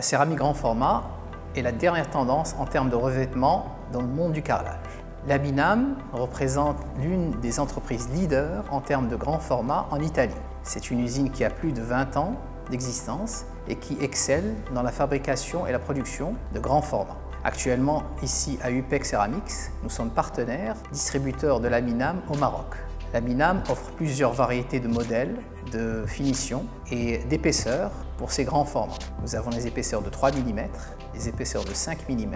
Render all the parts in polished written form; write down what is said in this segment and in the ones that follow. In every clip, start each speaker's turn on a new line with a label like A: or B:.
A: céramique grand format est la dernière tendance en termes de revêtement dans le monde du carrelage. Laminam représente l'une des entreprises leaders en termes de grand format en Italie. C'est une usine qui a plus de 20 ans d'existence et qui excelle dans la fabrication et la production de grands formats. Actuellement, ici à UPEC Ceramics, nous sommes partenaires, distributeurs de Laminam au Maroc. Laminam offre plusieurs variétés de modèles, de finition et d'épaisseur pour ces grands formats. Nous avons les épaisseurs de 3 mm, les épaisseurs de 5 mm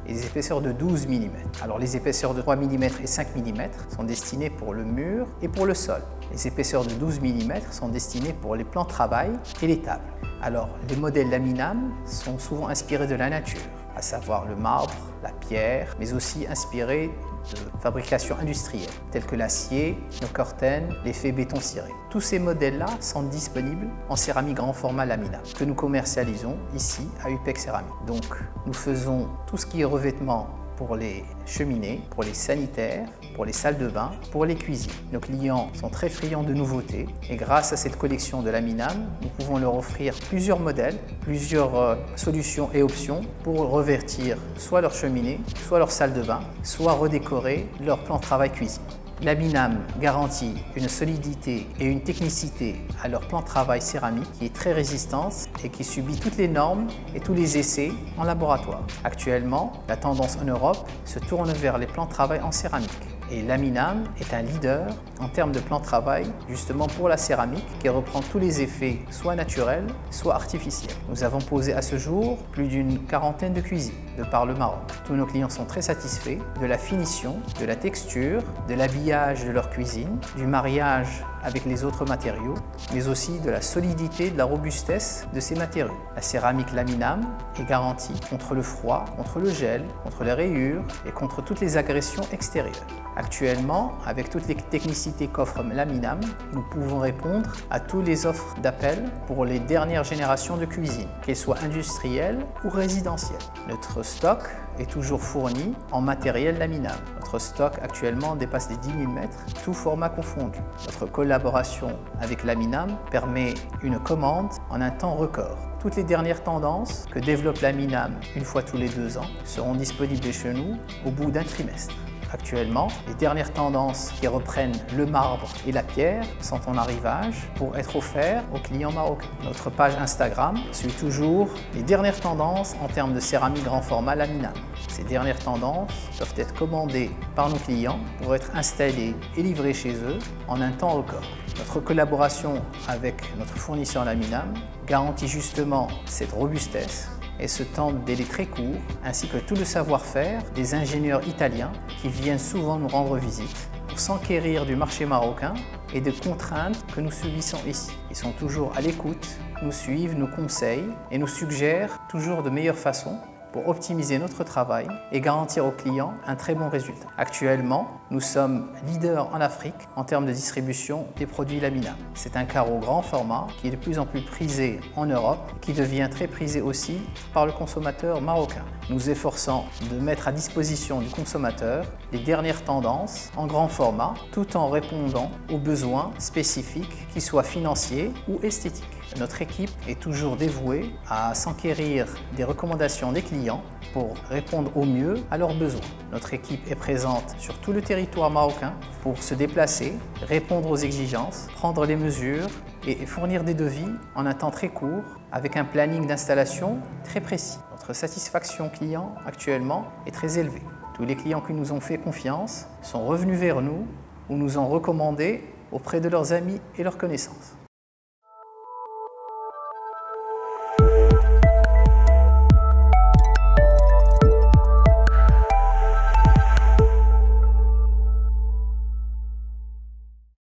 A: et les épaisseurs de 12 mm. Alors les épaisseurs de 3 mm et 5 mm sont destinées pour le mur et pour le sol. Les épaisseurs de 12 mm sont destinées pour les plans de travail et les tables. Alors les modèles Laminam sont souvent inspirés de la nature, à savoir le marbre, la pierre, mais aussi inspirés de fabrication industrielle, tels que l'acier, le corten, l'effet béton ciré. Tous ces modèles-là sont disponibles en céramique grand format Laminam, que nous commercialisons ici à UPEC Ceramics. Donc nous faisons tout ce qui est revêtement pour les cheminées, pour les sanitaires, pour les salles de bain, pour les cuisines. Nos clients sont très friands de nouveautés et grâce à cette collection de Laminam, nous pouvons leur offrir plusieurs modèles, plusieurs solutions et options pour revêtir soit leur cheminée, soit leur salle de bain, soit redécorer leur plan de travail cuisine. Laminam garantit une solidité et une technicité à leur plan de travail céramique qui est très résistante et qui subit toutes les normes et tous les essais en laboratoire. Actuellement, la tendance en Europe se tourne vers les plans de travail en céramique. Et Laminam est un leader en termes de plan de travail justement pour la céramique qui reprend tous les effets soit naturels, soit artificiels. Nous avons posé à ce jour plus d'une quarantaine de cuisines de par le Maroc. Tous nos clients sont très satisfaits de la finition, de la texture, de l'habillage de leur cuisine, du mariage avec les autres matériaux, mais aussi de la solidité, de la robustesse de ces matériaux. La céramique Laminam est garantie contre le froid, contre le gel, contre les rayures et contre toutes les agressions extérieures. Actuellement, avec toutes les technicités qu'offre Laminam, nous pouvons répondre à toutes les offres d'appel pour les dernières générations de cuisine, qu'elles soient industrielles ou résidentielles. Notre stock est toujours fourni en matériel Laminam. Notre stock actuellement dépasse les 10 000 mètres, tout format confondu. Notre collaboration avec Laminam permet une commande en un temps record. Toutes les dernières tendances que développe Laminam une fois tous les 2 ans seront disponibles chez nous au bout d'un trimestre. Actuellement, les dernières tendances qui reprennent le marbre et la pierre sont en arrivage pour être offerts aux clients marocains. Notre page Instagram suit toujours les dernières tendances en termes de céramique grand format Laminam. Ces dernières tendances doivent être commandées par nos clients pour être installées et livrées chez eux en un temps record. Notre collaboration avec notre fournisseur Laminam garantit justement cette robustesse et ce temps de délai très court, ainsi que tout le savoir-faire des ingénieurs italiens qui viennent souvent nous rendre visite pour s'enquérir du marché marocain et des contraintes que nous subissons ici. Ils sont toujours à l'écoute, nous suivent, nous conseillent et nous suggèrent toujours de meilleures façons pour optimiser notre travail et garantir aux clients un très bon résultat. Actuellement, nous sommes leaders en Afrique en termes de distribution des produits Laminam. C'est un carreau grand format qui est de plus en plus prisé en Europe et qui devient très prisé aussi par le consommateur marocain. Nous efforçons de mettre à disposition du consommateur les dernières tendances en grand format tout en répondant aux besoins spécifiques, qu'ils soient financiers ou esthétiques. Notre équipe est toujours dévouée à s'enquérir des recommandations des clients pour répondre au mieux à leurs besoins. Notre équipe est présente sur tout le territoire marocain pour se déplacer, répondre aux exigences, prendre les mesures et fournir des devis en un temps très court avec un planning d'installation très précis. Notre satisfaction client actuellement est très élevée. Tous les clients qui nous ont fait confiance sont revenus vers nous ou nous ont recommandé auprès de leurs amis et leurs connaissances.